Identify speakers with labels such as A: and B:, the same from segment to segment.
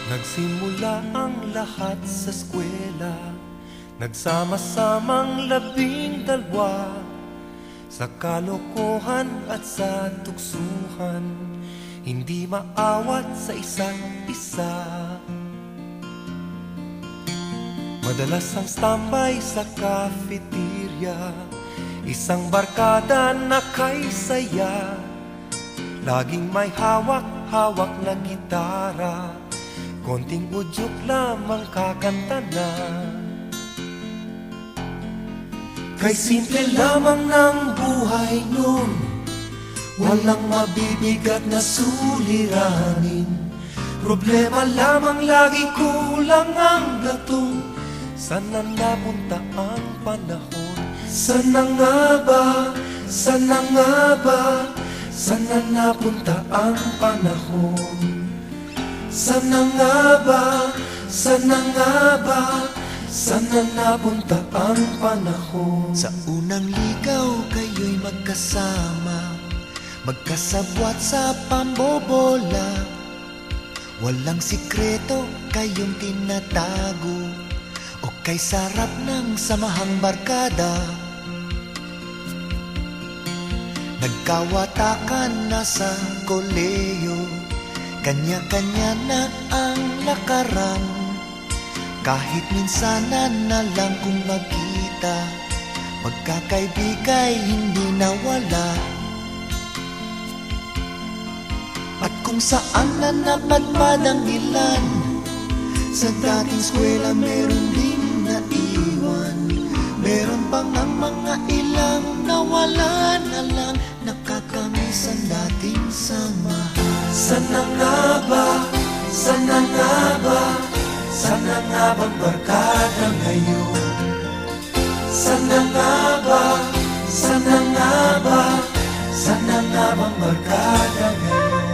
A: Nagsimula ang lahat sa eskwela, nagsama-samang 12 sa kalokohan at sa tuksuhan, hindi maawat sa isa't isa. Madalas ang standby sa cafeteria, isang barkada na kay saya, laging may hawak-hawak na gitara, konting udyok lamang kakanta na. Kay simple lamang ng buhay nun, walang mabibigat na suliranin. Problema lamang lagi, kulang ang gatong. Sana napunta ang panahon? Sana nga ba? Sana nga ba? Sana napunta ang panahon? Sana nga ba? Sana nga ba? Sana napunta ang panahon?
B: Sa unang ligaw kayo'y magkasama, magkasabwat sa pambobola. Walang sikreto kayong tinatago, o kay sarap ng samahang barkada. Nagkawatakan na sa koleyo, kanya-kanya na ang lakaran. Kahit minsanan na lang kung magkita, magkakaibigay hindi nawala. At kung saan na napadpad ang ilan, sa dating eskwela meron ding naiwan. Meron pang ang mga ilang nawala na lang, nakakamiss ang dating samahan.
A: Sana nga ba? Sana nga ba? Sana nga bang barkada ngayon? Sana nga ba? Sana nga ba? Sana nga bang barkada ngayon?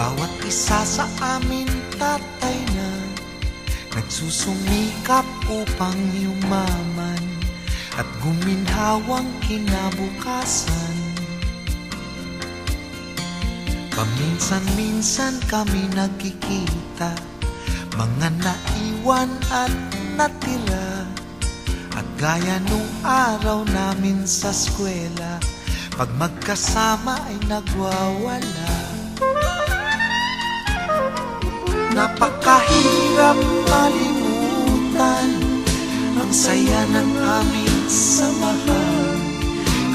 B: Bawat isa sa amin tatay na, nagsusumikap upang yumaman at guminhawang kinabukasan. Paminsan-minsan kami nagkikita, mga naiwan at natira. At gaya nung araw namin sa eskwela, pag magkasama ay nagwawala. Napakahirap malimutan ang saya ng aming samahan.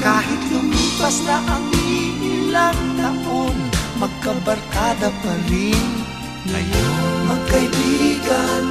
B: Kahit lumipas na ang ilang taon, magkabarkada pa rin ngayon.
A: Magkaibigan,